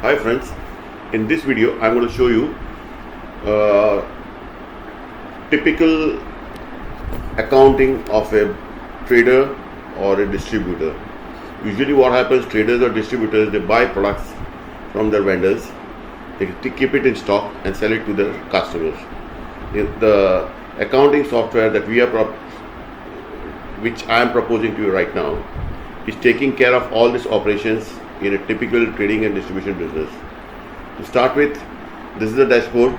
Hi friends, in this video I'm going to show you uh, typical accounting of a trader or a distributor. Usually what happens, traders or distributors, they buy products from their vendors, they keep it in stock and sell it to their customers. The accounting software that which I am proposing to you right now is taking care of all these operations in a typical trading and distribution business. To start with, this is the dashboard.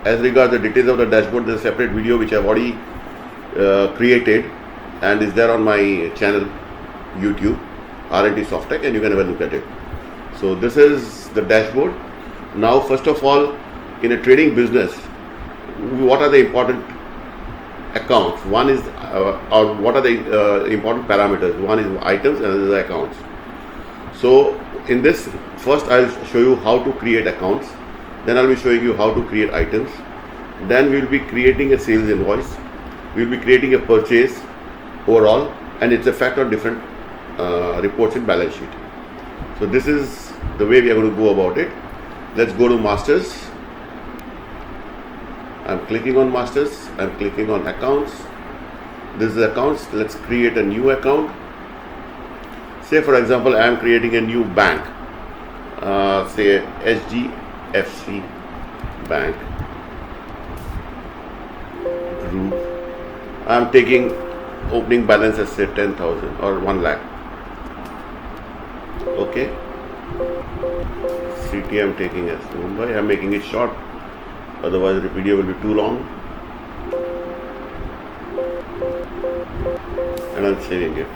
As regards the details of the dashboard, there's a separate video which I've already created and is there on my channel YouTube, R&D Softtech, and you can have a look at it. So this is the dashboard. Now, first of all, in a trading business, what are the important accounts? One is, or what are the important parameters? One is items and another is accounts. So in this, first I'll show you how to create accounts, then I'll be showing you how to create items, then we'll be creating a sales invoice, we'll be creating a purchase overall, and its effect on different reports in balance sheet. So this is the way we are going to go about it. Let's go to masters. I'm clicking on masters, I'm clicking on accounts. This is accounts. Let's create a new account. Say for example I am creating a new bank, say SGFC Bank Group. I am taking opening balance as say 10,000 or 1 lakh. Okay. City I am taking as Mumbai. I am making it short, otherwise the video will be too long. And I am saving it.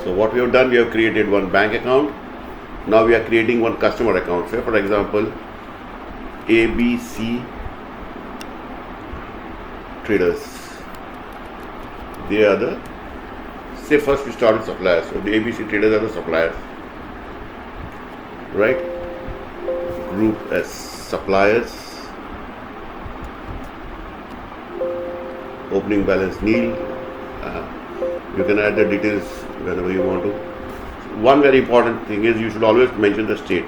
So what we have done, we have created one bank account. Now we are creating one customer account. Say for example, ABC Traders. They are the, say first we start with suppliers. So the ABC Traders are the suppliers, right? Group as suppliers. Opening balance nil. You can add the details whenever you want to. One very important thing is you should always mention the state.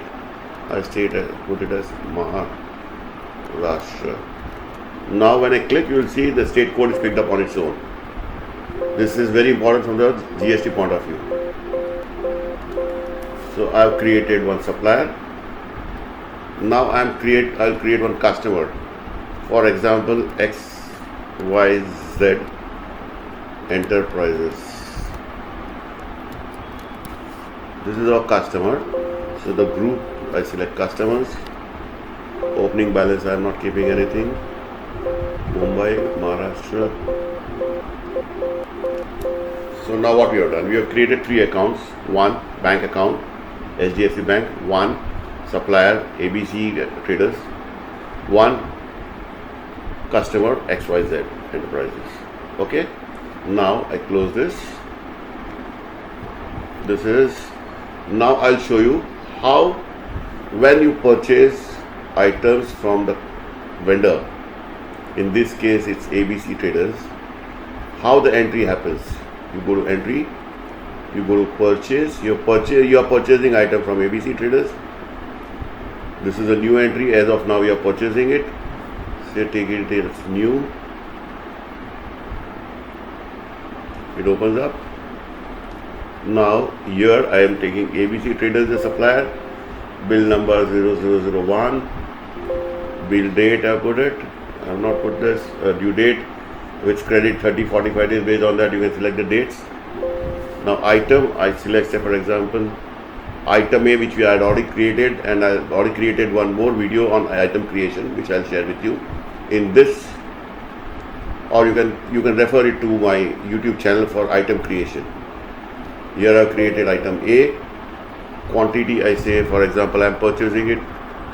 I put it as Maharashtra. Now when I click, you will see the state code is picked up on its own. This is very important from the GST point of view. So I have created one supplier. Now I'll create one customer. For example, XYZ Enterprises. This is our customer. So the group, I select customers. Opening balance, I am not keeping anything. Mumbai, Maharashtra. So now what we have done, we have created 3 accounts. One bank account, HDFC Bank. One supplier, ABC Traders. One customer, XYZ Enterprises. Okay. Now I close this. This is, now I'll show you how, when you purchase items from the vendor, in this case it's ABC Traders, how the entry happens. You go to entry, you go to purchase, you are purchasing item from ABC Traders. This is a new entry. As of now we are purchasing it. Say take it as new. It opens up. Now here I am taking ABC Traders as supplier, bill number 0001, bill date I put it, I have not put this, due date, which credit 30-45 days. Based on that you can select the dates. Now item, I select say for example item A, which we had already created, and I already created one more video on item creation which I'll share with you in this, or you can refer it to my YouTube channel for item creation. Here I have created item A. Quantity, I say for example I am purchasing it,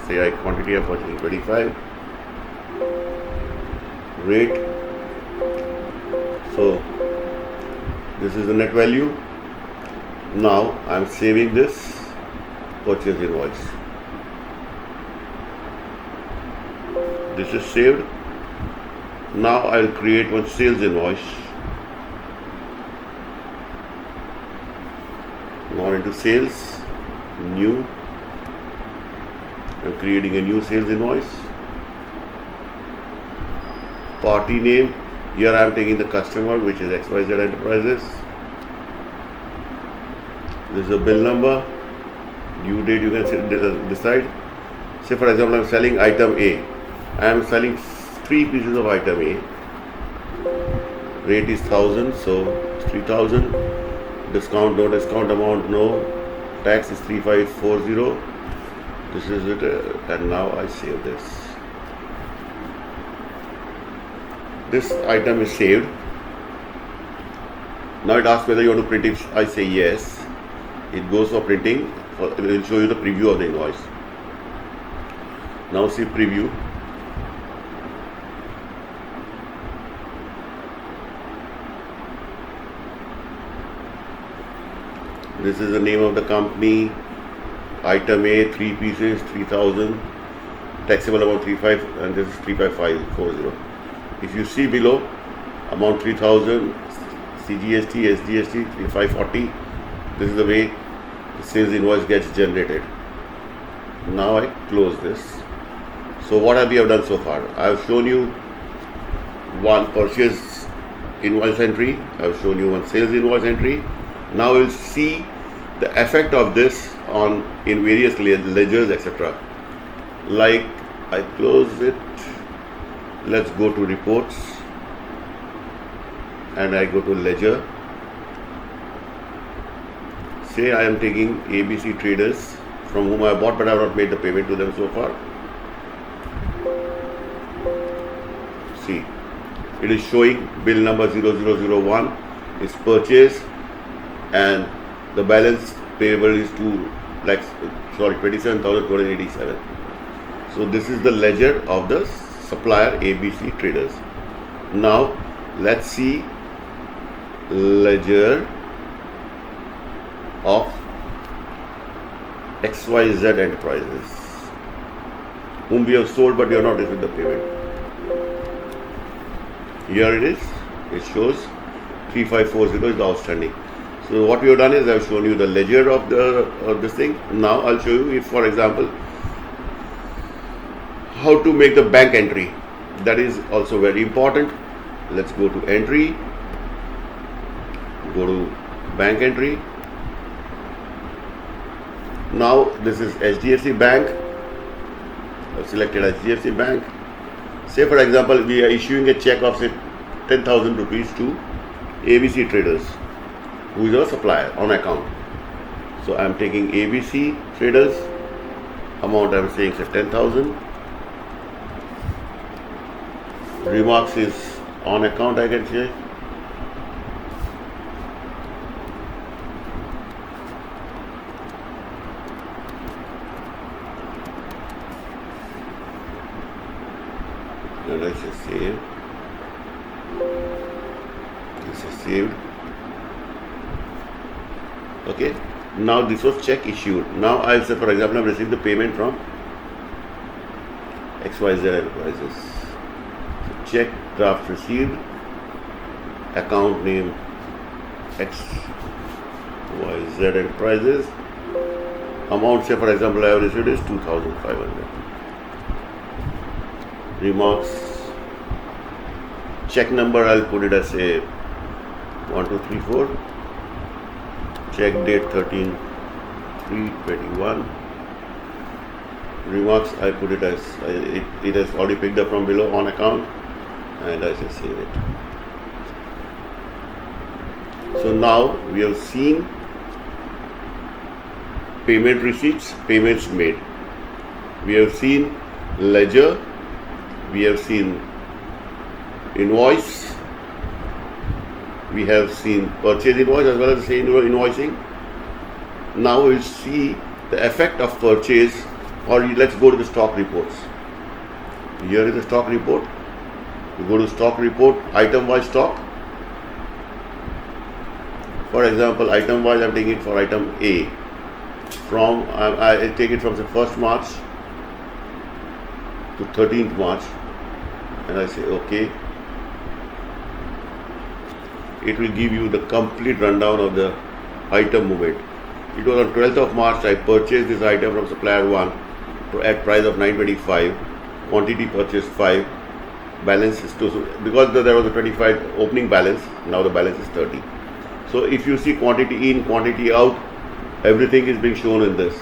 say quantity I am purchasing 25. Rate. So this is the net value. Now I am saving this purchase invoice. This is saved. Now I will create one sales invoice. Go into sales. new. I'm creating a new sales invoice. Party name, here I am taking the customer, which is XYZ Enterprises. This is a bill number. Due date you can decide. Say for example I am selling item A. I am selling 3 pieces of item A. Rate is 1000, so 3000. Discount, no discount amount, no. Tax is 3540. This is it, and now I save this. This item is saved. Now it asks whether you want to print it. I say yes. It goes for printing. It will show you the preview of the invoice. Now see preview. This is the name of the company. Item A, 3 pieces, 3000. Taxable amount 35, and this is 35540. If you see below, amount 3000, CGST, SGST 3540. This is the way the sales invoice gets generated. Now I close this. So what have we done so far? I have shown you one purchase invoice entry. I have shown you one sales invoice entry. Now we'll see the effect of this on in various ledgers, etc. Like I close it. Let's go to reports and I go to ledger. Say I am taking ABC traders from whom I bought, but I have not made the payment to them so far. See, it is showing bill number 0001 is purchased and the balance payable is 27,287. So this is the ledger of the supplier ABC traders. Now let's see ledger of XYZ Enterprises, whom we have sold but we have not received the payment. Here it is. It shows 3540 is the outstanding. So what we have done is I have shown you the ledger of this thing. Now I'll show you, if for example, how to make the bank entry. That is also very important. Let's go to entry, go to bank entry. Now this is HDFC Bank. I've selected HDFC Bank. Say for example we are issuing a check of say 10,000 rupees to ABC Traders, who is a supplier on account. So I am taking ABC Traders, amount I am saying say 10,000. Remarks is on account, I can say. And I say save. This is saved. Okay. Now this was check issued. Now I'll say for example I have received the payment from XYZ Enterprises. Check draft received, account name XYZ Enterprises, amount say for example I have received is 2,500. Remarks, check number I'll put it as a 1234, check date 13/3/21. Remarks I put it as it has already picked up from below on account, and I shall save it. So now we have seen payment receipts, payments made. We have seen ledger, we have seen invoice, we have seen purchase invoice as well as same invoicing. Now we'll see the effect of purchase, or let's go to the stock reports. Here is the stock report. You go to stock report, item wise stock. For example, item wise I'm taking it for item A. I take it from the 1st March to 13th March, and I say OK. It will give you the complete rundown of the item movement. it was on 12th of March I purchased this item from supplier 1 at price of 925, quantity purchased 5, balance is 2. So because there was a 25 opening balance, now the balance is 30. So if you see quantity in, quantity out, everything is being shown in this.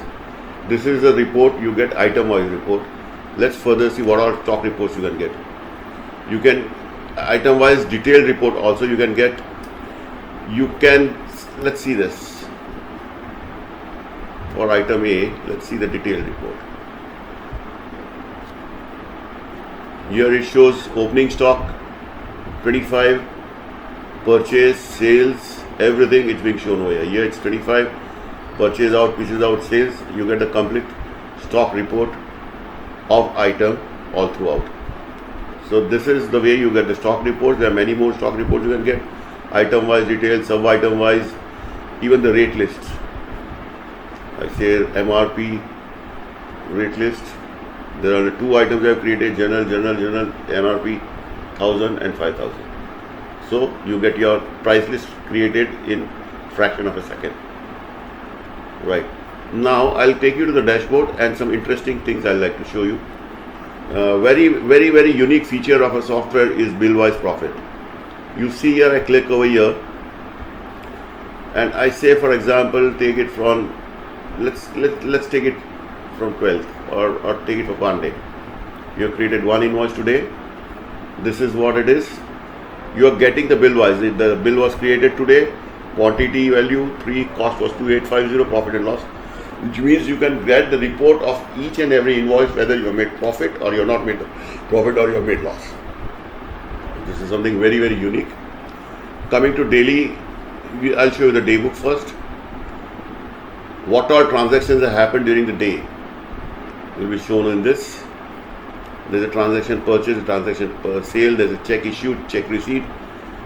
This is a report, you get item wise report. Let's further see what all stock reports you can get. You can item wise detailed report also you can get. You can, let's see this. For item A, let's see the detailed report. Here it shows opening stock 25, purchase, sales, everything is being shown over here. Here it's 25, purchase out, pieces out, sales. You get the complete stock report of item all throughout. So this is the way you get the stock reports. There are many more stock reports you can get. Item wise details, sub item wise, even the rate lists. I say MRP rate list. There are 2 items I have created, general, MRP 1000 and 5000. So you get your price list created in fraction of a second. Right. Now I'll take you to the dashboard and some interesting things I'd like to show you. Very unique feature of a software is bill-wise profit. You see here, I click over here and I say, for example, take it from let's take it from 12th or take it for one day. You have created one invoice today. This is what it is. You are getting the bill wise. The bill was created today. Quantity value 3, cost was 2850, profit and loss, which means you can get the report of each and every invoice, whether you have made profit or you have not made profit or you have made loss. This is something very unique. Coming to daily, I'll show you the day book first. What all transactions have happened during the day will be shown in this. There's a transaction purchase, a transaction sale, there's a check issued, check receipt.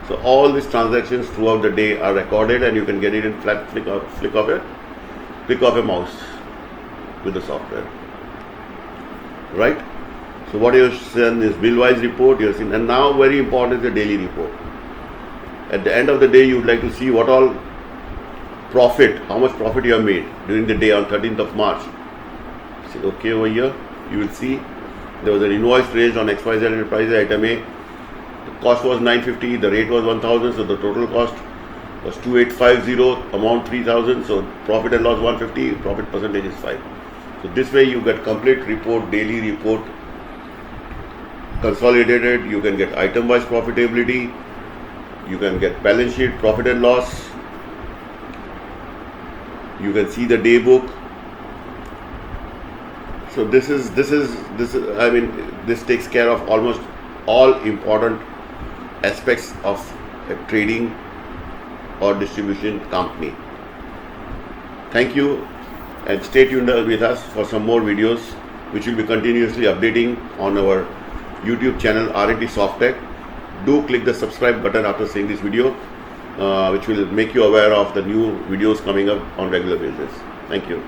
So all these transactions throughout the day are recorded and you can get it in flat flick of a mouse with the software. Right? So what you have seen is bill-wise report you have seen, and now very important is the daily report. At the end of the day, you would like to see what all profit, how much profit you have made during the day on 13th of March. See, okay, over here you will see there was an invoice raised on XYZ Enterprises item A. The cost was 950, the rate was 1000, so the total cost was 2850, amount 3000, so profit and loss 150, profit percentage is 5. So this way you get complete report, daily report, consolidated. You can get item wise profitability, you can get balance sheet, profit and loss, you can see the day book. So this takes care of almost all important aspects of a trading or distribution company. Thank you and stay tuned with us for some more videos which will be continuously updating on our YouTube channel R&T Softtech. Do click the subscribe button after seeing this video, which will make you aware of the new videos coming up on regular basis. Thank you.